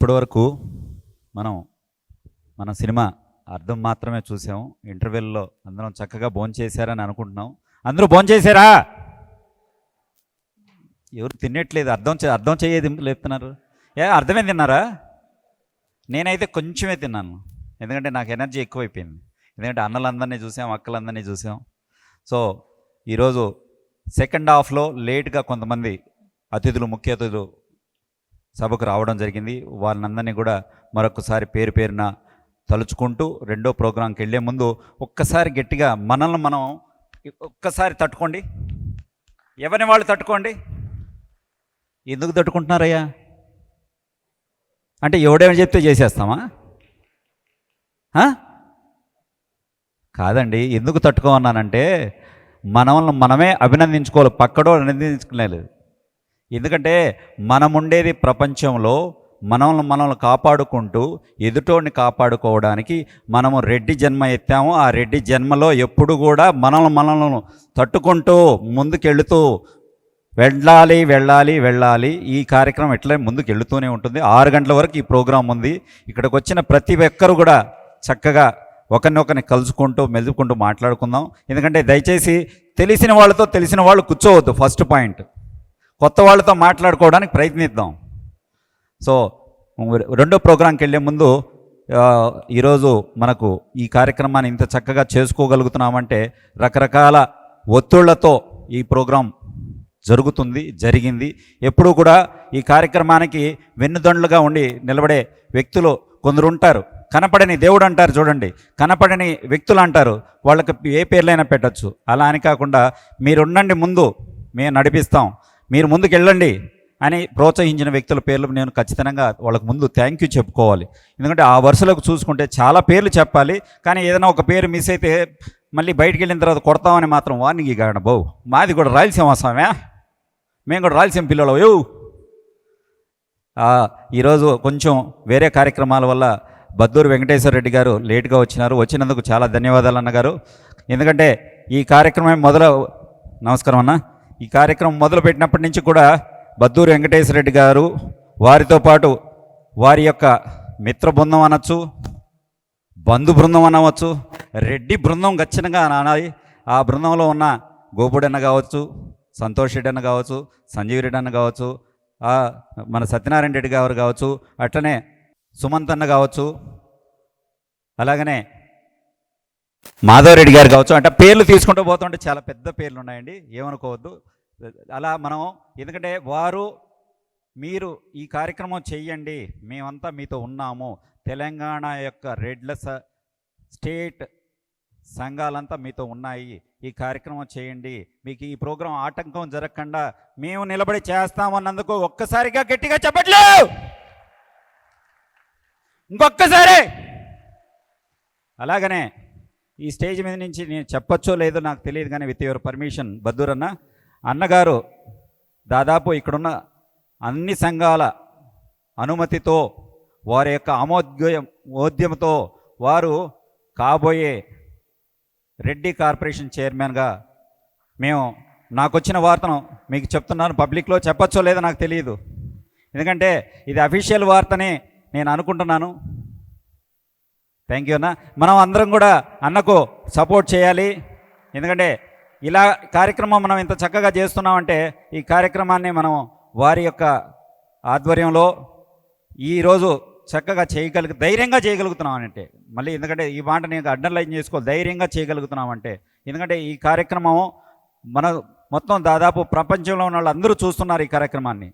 ఇప్పటివరకు మనం మన సినిమా అర్థం మాత్రమే చూసాం. ఇంటర్వెల్లో అందరం చక్కగా భోంచేశారని అనుకుంటున్నాం. అందరూ భోంచేశారా? ఎవరు తినట్లేదు. అర్థం చేయేది లేపుతున్నారు. అర్థమే తిన్నారా? నేనైతే కొంచెమే తిన్నాను, ఎందుకంటే నాకు ఎనర్జీ ఎక్కువైపోయింది. ఎందుకంటే అన్నలందరినీ చూసాం, అక్కలందరినీ చూసాం. సో ఈరోజు సెకండ్ హాఫ్లో లేట్గా కొంతమంది ముఖ్య అతిథులు సభకు రావడం జరిగింది. వాళ్ళందరినీ కూడా మరొకసారి పేరు పేరున తలుచుకుంటూ రెండో ప్రోగ్రాంకి వెళ్ళే ముందు ఒక్కసారి గట్టిగా మనల్ని మనం ఒక్కసారి తట్టుకోండి. ఎవరిని వాళ్ళు తట్టుకోండి. ఎందుకు తట్టుకుంటున్నారయ్యా అంటే ఎవడేమని చెప్తే చేసేస్తామా? కాదండి. ఎందుకు తట్టుకోమన్నానంటే మనల్ని మనమే అభినందించుకోవాలి, పక్కడో అభినందించుకోలేదు. ఎందుకంటే మనం ఉండేది ప్రపంచంలో మనల్ని కాపాడుకుంటూ ఎదుటోడిని కాపాడుకోవడానికి మనము రెడ్డి జన్మ ఎత్తాము. ఆ రెడ్డి జన్మలో ఎప్పుడు కూడా మనల్ని తట్టుకుంటూ ముందుకెళ్తూ వెళ్ళాలి. ఈ కార్యక్రమం ఎట్లా ముందుకు వెళుతూనే ఉంటుంది. 6 గంటల వరకు ఈ ప్రోగ్రాం ఉంది. ఇక్కడికి వచ్చిన ప్రతి ఒక్కరు కూడా చక్కగా ఒకరినొకరిని కలుసుకుంటూ మెలుపుకుంటూ మాట్లాడుకుందాం. ఎందుకంటే దయచేసి తెలిసిన వాళ్ళు కూర్చోవద్దు. ఫస్ట్ పాయింట్, కొత్త వాళ్ళతో మాట్లాడుకోవడానికి ప్రయత్నిద్దాం. సో రెండో ప్రోగ్రాంకి వెళ్ళే ముందు ఈరోజు మనకు ఈ కార్యక్రమాన్ని ఇంత చక్కగా చేసుకోగలుగుతున్నామంటే రకరకాల ఒత్తిళ్లతో ఈ ప్రోగ్రాం జరిగింది. ఎప్పుడూ కూడా ఈ కార్యక్రమానికి వెన్నుదండ్లుగా ఉండి నిలబడే వ్యక్తులు కొందరు ఉంటారు. కనపడని దేవుడు అంటారు చూడండి, కనపడని వ్యక్తులు అంటారు. వాళ్ళకి ఏ పేర్లైనా పెట్టచ్చు. అలా అని కాకుండా మీరుండండి, ముందు మేము నడిపిస్తాం, మీరు ముందుకు వెళ్ళండి అని ప్రోత్సహించిన వ్యక్తుల పేర్లు నేను ఖచ్చితంగా వాళ్ళకు ముందు థ్యాంక్ యూ చెప్పుకోవాలి. ఎందుకంటే ఆ వరుసలకు చూసుకుంటే చాలా పేర్లు చెప్పాలి. కానీ ఏదైనా ఒక పేరు మిస్ అయితే మళ్ళీ బయటికి వెళ్ళిన తర్వాత కొడతామని మాత్రం వార్నింగ్ కాకుండా బావు, మాది కూడా రాయలసీమ స్వామి, మేము కూడా రాయలసీమ పిల్లలు. ఈరోజు కొంచెం వేరే కార్యక్రమాల వల్ల బద్దూరు వెంకటేశ్వర రెడ్డి గారు లేట్గా వచ్చినారు. వచ్చినందుకు చాలా ధన్యవాదాలు అన్నగారు. ఎందుకంటే ఈ కార్యక్రమం నమస్కారం అన్న. ఈ కార్యక్రమం మొదలుపెట్టినప్పటి నుంచి కూడా బద్దూరు వెంకటేశ్వర రెడ్డి గారు, వారితో పాటు వారి యొక్క మిత్ర బృందం అనొచ్చు, బంధు బృందం అనవచ్చు, రెడ్డి బృందం ఖచ్చితంగా అనాలి. ఆ బృందంలో ఉన్న గోపుడు అన్న కావచ్చు, సంతోష్ రెడ్డి అన్న కావచ్చు, సంజీవ్ రెడ్డి అన్న కావచ్చు, మన సత్యనారాయణ రెడ్డి గారు కావచ్చు, అట్లనే సుమంత్ అన్న కావచ్చు, అలాగనే మాధవరెడ్డి గారు కావచ్చు. అంటే పేర్లు తీసుకుంటూ పోతుంటే చాలా పెద్ద పేర్లు ఉన్నాయండి, ఏమనుకోవద్దు. అలా మనం, ఎందుకంటే మీరు ఈ కార్యక్రమం చెయ్యండి, మేమంతా మీతో ఉన్నాము. తెలంగాణ యొక్క రెడ్ల స్టేట్ సంఘాలంతా మీతో ఉన్నాయి. ఈ కార్యక్రమం చేయండి, మీకు ఈ ప్రోగ్రాం ఆటంకం జరగకుండా మేము నిలబడి చేస్తామన్నందుకు ఒక్కసారిగా గట్టిగా చెప్పట్లు. ఇంకొక్కసారి. అలాగనే ఈ స్టేజ్ మీద నుంచి నేను చెప్పచ్చో లేదో నాకు తెలియదు, కానీ విత్ యువర్ పర్మిషన్ బద్దూర్ అన్నగారు దాదాపు ఇక్కడున్న అన్ని సంఘాల అనుమతితో, వారి యొక్క ఆమోద్యంతో వారు కాబోయే రెడ్డి కార్పొరేషన్ చైర్మన్గా నాకు వచ్చిన వార్తను మీకు చెప్తున్నాను. పబ్లిక్లో చెప్పచ్చో లేదో నాకు తెలియదు, ఎందుకంటే ఇది అఫీషియల్ వార్తనే నేను అనుకుంటున్నాను. థ్యాంక్ యూ అన్న. మనం అందరం కూడా అన్నకు సపోర్ట్ చేయాలి. ఎందుకంటే ఇలా కార్యక్రమం మనం ఇంత చక్కగా చేస్తున్నామంటే ఈ కార్యక్రమాన్ని మనం వారి యొక్క ఆధ్వర్యంలో ఈరోజు చక్కగా ధైర్యంగా చేయగలుగుతున్నామంటే, మళ్ళీ ఎందుకంటే ఈ మాట నేను అండర్లైన్ చేసుకోవాలి, ధైర్యంగా చేయగలుగుతున్నామంటే. ఎందుకంటే ఈ కార్యక్రమం మొత్తం దాదాపు ప్రపంచంలో ఉన్న వాళ్ళు అందరూ చూస్తున్నారు ఈ కార్యక్రమాన్ని.